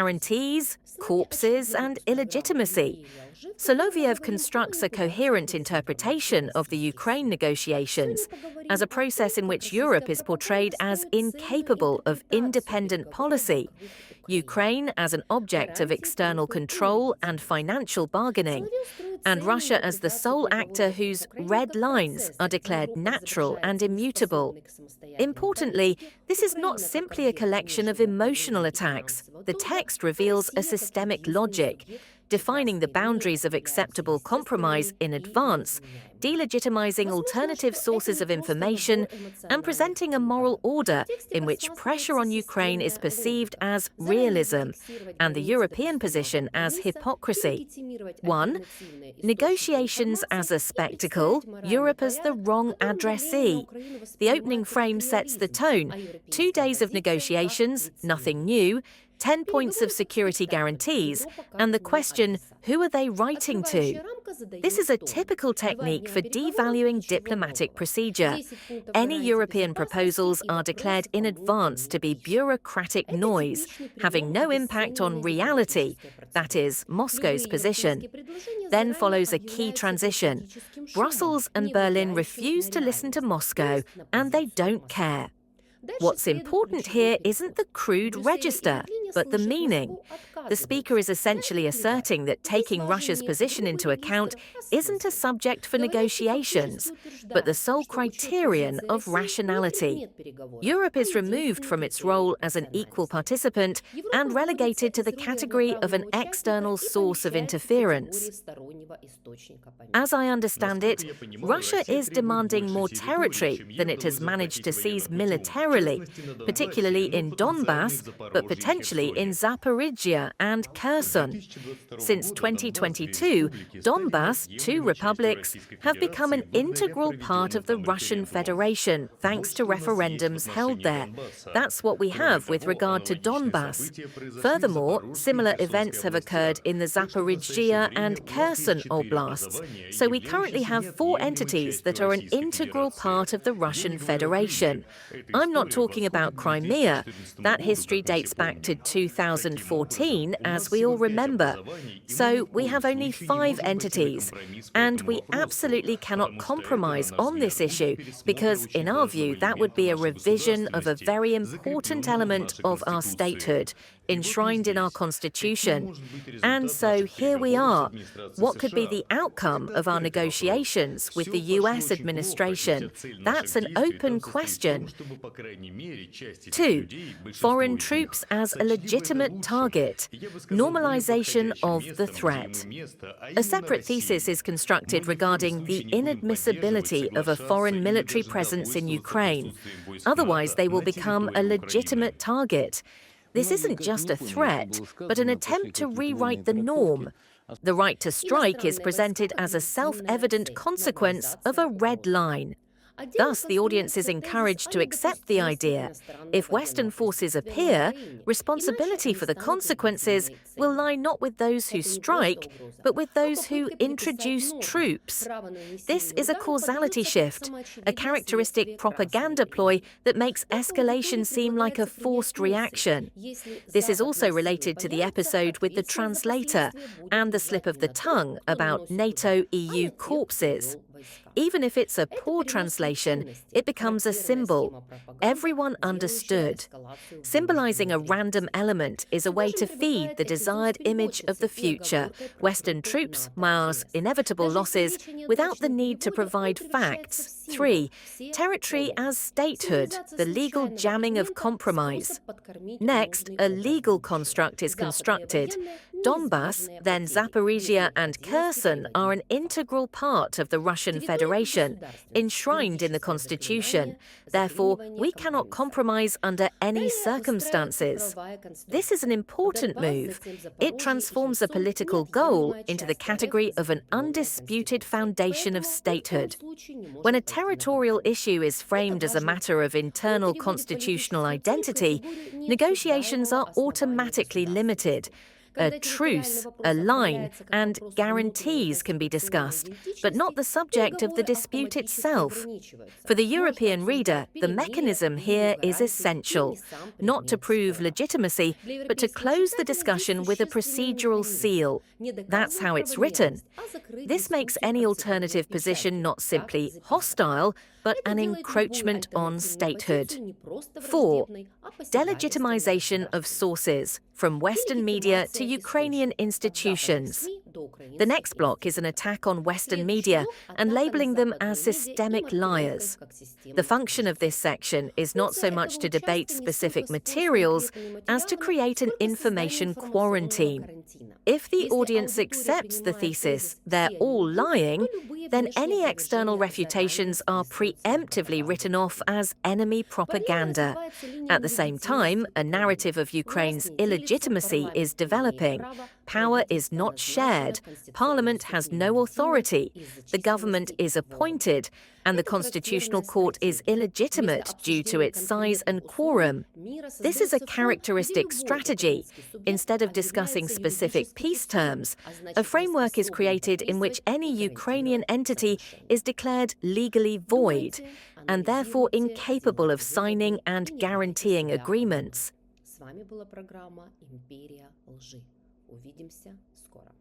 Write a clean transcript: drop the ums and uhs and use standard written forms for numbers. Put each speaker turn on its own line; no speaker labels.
guarantees, corpses, and illegitimacy. Soloviev constructs a coherent interpretation of the Ukraine negotiations as a process in which Europe is portrayed as incapable of independent policy, Ukraine as an object of external control and financial bargaining, and Russia as the sole actor whose red lines are declared natural and immutable. Importantly, this is not simply a collection of emotional attacks. The text reveals a systemic logic, defining the boundaries of acceptable compromise in advance, delegitimizing alternative sources of information, and presenting a moral order in which pressure on Ukraine is perceived as realism and the European position as hypocrisy. 1. Negotiations as a spectacle, Europe as the wrong addressee. The opening frame sets the tone. 2 days of negotiations, nothing new, 10 points of security guarantees, and the question, who are they writing to? This is a typical technique for devaluing diplomatic procedure. Any European proposals are declared in advance to be bureaucratic noise, having no impact on reality, that is, Moscow's position. Then follows a key transition. Brussels and Berlin refuse to listen to Moscow, and they don't care. What's important here isn't the crude register, but the meaning. The speaker is essentially asserting that taking Russia's position into account isn't a subject for negotiations, but the sole criterion of rationality. Europe is removed from its role as an equal participant and relegated to the category of an external source of interference. As I understand it, Russia is demanding more territory than it has managed to seize militarily, particularly in Donbass, but potentially in Zaporizhia and Kherson. Since 2022, Donbass, 2 republics, have become an integral part of the Russian Federation, thanks to referendums held there. That's what we have with regard to Donbass. Furthermore, similar events have occurred in the Zaporizhia and Kherson oblasts, so we currently have 4 entities that are an integral part of the Russian Federation. I'm not talking about Crimea. That history dates back to 2014, as we all remember. So we have only 5 entities, and we absolutely cannot compromise on this issue because, in our view, that would be a revision of a very important element of our statehood, enshrined in our Constitution. And so here we are. What could be the outcome of our negotiations with the US administration? That's an open question. 2. Foreign troops as a legitimate target. Normalization of the threat. A separate thesis is constructed regarding the inadmissibility of a foreign military presence in Ukraine. Otherwise, they will become a legitimate target. This isn't just a threat, but an attempt to rewrite the norm. The right to strike is presented as a self-evident consequence of a red line. Thus, the audience is encouraged to accept the idea. If Western forces appear, responsibility for the consequences will lie not with those who strike, but with those who introduce troops. This is a causality shift, a characteristic propaganda ploy that makes escalation seem like a forced reaction. This is also related to the episode with the translator and the slip of the tongue about NATO-EU corpses. Even if it's a poor translation, it becomes a symbol. Everyone understood. Symbolizing a random element is a way to feed the desired image of the future. Western troops, Mao's inevitable losses, without the need to provide facts. 3. Territory as statehood, the legal jamming of compromise. Next, a legal construct is constructed. Donbass, then Zaporizhia and Kherson are an integral part of the Russian Federation, enshrined in the Constitution. Therefore, we cannot compromise under any circumstances. This is an important move. It transforms a political goal into the category of an undisputed foundation of statehood. When a territorial issue is framed as a matter of internal constitutional identity, negotiations are automatically limited. A truce, a line, and guarantees can be discussed, but not the subject of the dispute itself. For the European reader, the mechanism here is essential, not to prove legitimacy, but to close the discussion with a procedural seal. That's how it's written. This makes any alternative position not simply hostile, but an encroachment on statehood. 4. Delegitimization of sources, from Western media to Ukrainian institutions. The next block is an attack on Western media and labeling them as systemic liars. The function of this section is not so much to debate specific materials as to create an information quarantine. If the audience accepts the thesis they're all lying, then any external refutations are preemptively written off as enemy propaganda. At the same time, a narrative of Ukraine's illegitimacy is developing. Power is not shared, Parliament has no authority, the government is appointed, and the Constitutional Court is illegitimate due to its size and quorum. This is a characteristic strategy. Instead of discussing specific peace terms, a framework is created in which any Ukrainian entity is declared legally void, and therefore incapable of signing and guaranteeing agreements.
Увидимся скоро.